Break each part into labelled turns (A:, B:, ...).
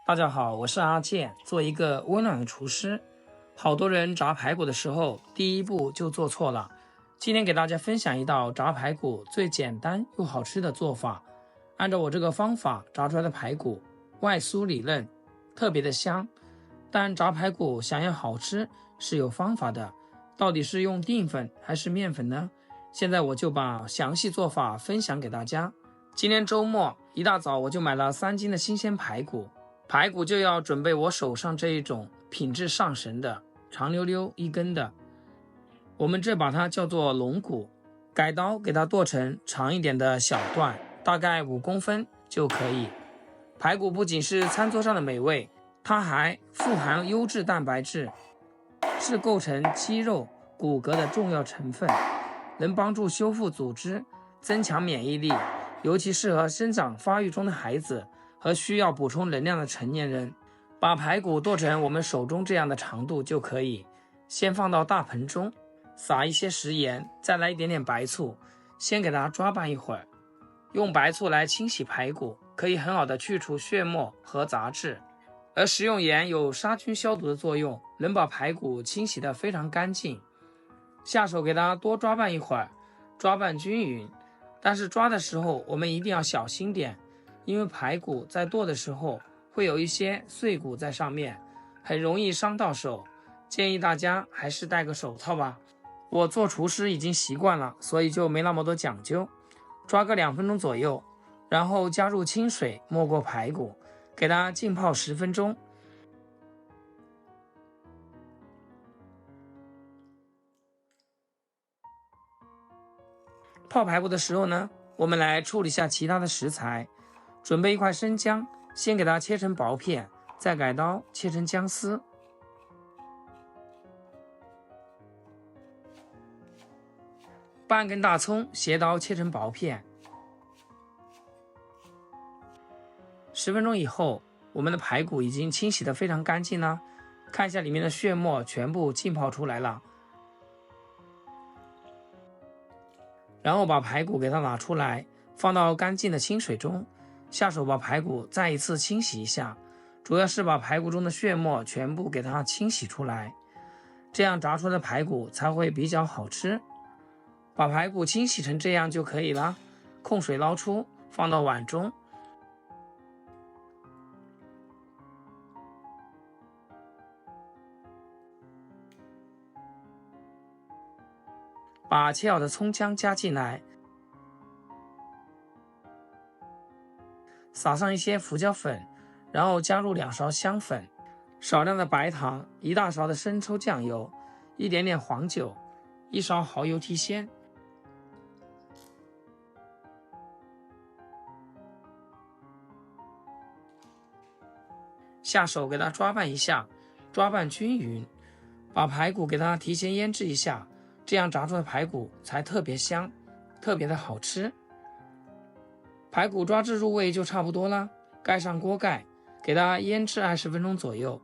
A: 大家好，我是阿健，做一个温暖的厨师。好多人炸排骨的时候，第一步就做错了。今天给大家分享一道炸排骨最简单又好吃的做法。按照我这个方法炸出来的排骨，外酥里嫩，特别的香。但炸排骨想要好吃是有方法的，到底是用淀粉还是面粉呢？现在我就把详细做法分享给大家。今天周末一大早我就买了3斤的新鲜排骨。排骨就要准备我手上这一种品质上乘的长溜溜一根的，我们这把它叫做龙骨，改刀给它剁成长一点的小段，大概5公分就可以。排骨不仅是餐桌上的美味，它还富含优质蛋白质，是构成肌肉骨骼的重要成分，能帮助修复组织，增强免疫力，尤其适合生长发育中的孩子和需要补充能量的成年人。把排骨剁成我们手中这样的长度就可以，先放到大盆中，撒一些食盐，再来一点点白醋，先给它抓拌一会儿。用白醋来清洗排骨，可以很好的去除血沫和杂质，而食用盐有杀菌消毒的作用，能把排骨清洗得非常干净。下手给它多抓拌一会儿，抓拌均匀，但是抓的时候我们一定要小心点，因为排骨在剁的时候会有一些碎骨在上面，很容易伤到手，建议大家还是戴个手套吧。我做厨师已经习惯了，所以就没那么多讲究。抓个2分钟左右，然后加入清水没过排骨，给它浸泡10分钟。泡排骨的时候呢，我们来处理一下其他的食材。准备一块生姜，先给它切成薄片，再改刀切成姜丝。半根大葱，斜刀切成薄片。10分钟以后，我们的排骨已经清洗得非常干净了，看一下里面的血沫全部浸泡出来了。然后把排骨给它拿出来，放到干净的清水中，下手把排骨再一次清洗一下，主要是把排骨中的血沫全部给它清洗出来，这样炸出来的排骨才会比较好吃。把排骨清洗成这样就可以了，控水捞出，放到碗中。把切好的葱姜加进来，撒上一些胡椒粉，然后加入2勺香粉，少量的白糖，1大勺的生抽酱油，一点点黄酒，1勺蚝油提鲜。下手给它抓拌一下，抓拌均匀。把排骨给它提前腌制一下，这样炸出的排骨才特别香，特别的好吃。排骨抓至入味就差不多了，盖上锅盖，给它腌制20分钟左右。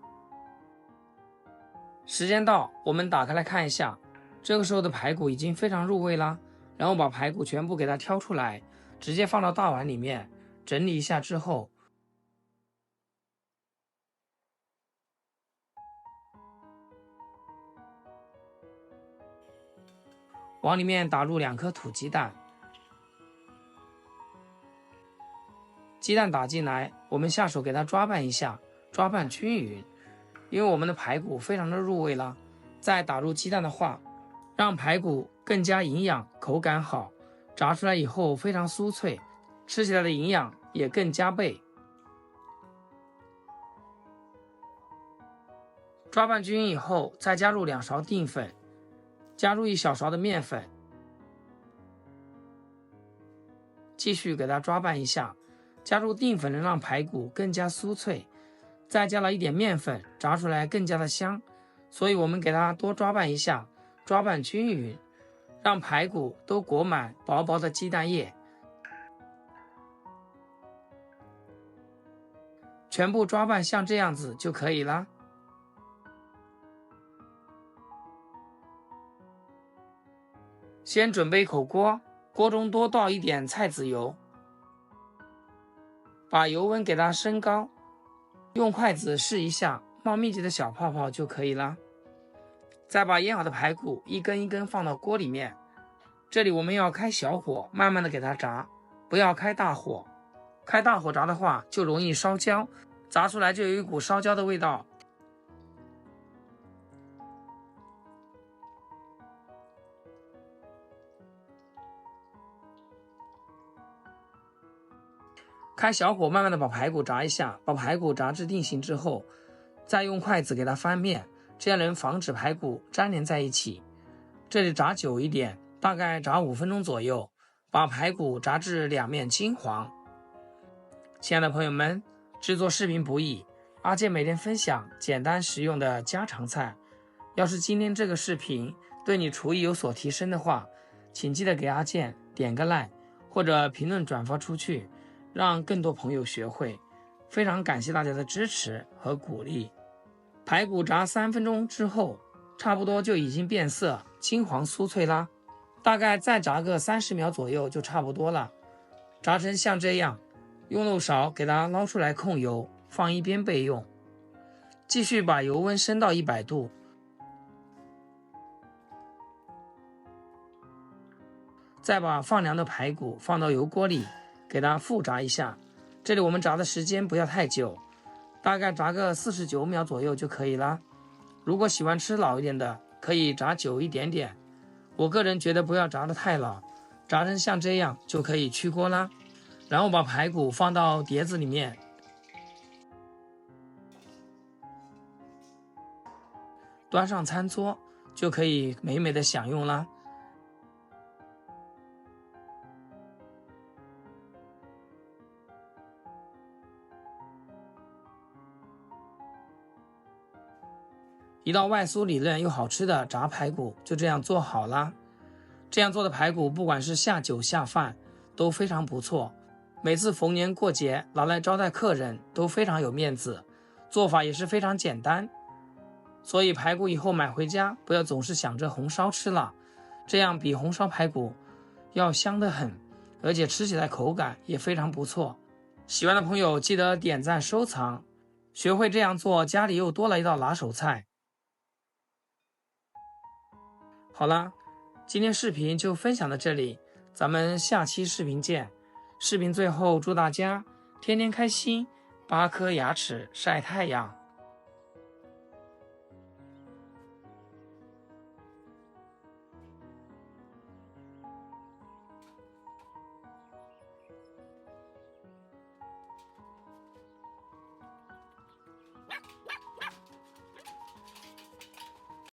A: 时间到，我们打开来看一下，这个时候的排骨已经非常入味了。然后把排骨全部给它挑出来，直接放到大碗里面，整理一下之后，往里面打入2颗土鸡蛋。鸡蛋打进来，我们下手给它抓拌一下，抓拌均匀。因为我们的排骨非常的入味了，再打入鸡蛋的话，让排骨更加营养，口感好，炸出来以后非常酥脆，吃起来的营养也更加倍。抓拌均匀以后，再加入2勺淀粉，加入1小勺的面粉，继续给它抓拌一下。加入淀粉能让排骨更加酥脆，再加了一点面粉，炸出来更加的香。所以我们给它多抓拌一下，抓拌均匀，让排骨都裹满薄薄的鸡蛋液。全部抓拌像这样子就可以了。先准备一口锅，锅中多倒一点菜籽油，把油温给它升高，用筷子试一下，冒密集的小泡泡就可以了。再把腌好的排骨一根一根放到锅里面，这里我们要开小火，慢慢的给它炸，不要开大火。开大火炸的话就容易烧焦，炸出来就有一股烧焦的味道。开小火慢慢的把排骨炸一下，把排骨炸至定型之后，再用筷子给它翻面，这样能防止排骨粘连在一起。这里炸久一点，大概炸5分钟左右，把排骨炸至两面金黄。亲爱的朋友们，制作视频不易，阿健每天分享简单实用的家常菜。要是今天这个视频对你厨艺有所提升的话，请记得给阿健点个 like 或者评论转发出去，让更多朋友学会。非常感谢大家的支持和鼓励。排骨炸3分钟之后，差不多就已经变色，金黄酥脆啦。大概再炸个30秒左右就差不多了。炸成像这样，用漏勺给它捞出来控油，放一边备用。继续把油温升到100度。再把放凉的排骨放到油锅里，给它复炸一下。这里我们炸的时间不要太久，大概炸个49秒左右就可以了。如果喜欢吃老一点的，可以炸久一点点。我个人觉得不要炸得太老，炸成像这样就可以去锅啦。然后把排骨放到碟子里面，端上餐桌，就可以美美的享用啦。一道外酥里嫩又好吃的炸排骨就这样做好啦。这样做的排骨不管是下酒下饭都非常不错，每次逢年过节拿来招待客人都非常有面子，做法也是非常简单。所以排骨以后买回家不要总是想着红烧吃了，这样比红烧排骨要香得很，而且吃起来口感也非常不错。喜欢的朋友记得点赞收藏，学会这样做，家里又多了一道拿手菜。好啦，今天视频就分享到这里，咱们下期视频见。视频最后祝大家天天开心，8颗牙齿晒太阳。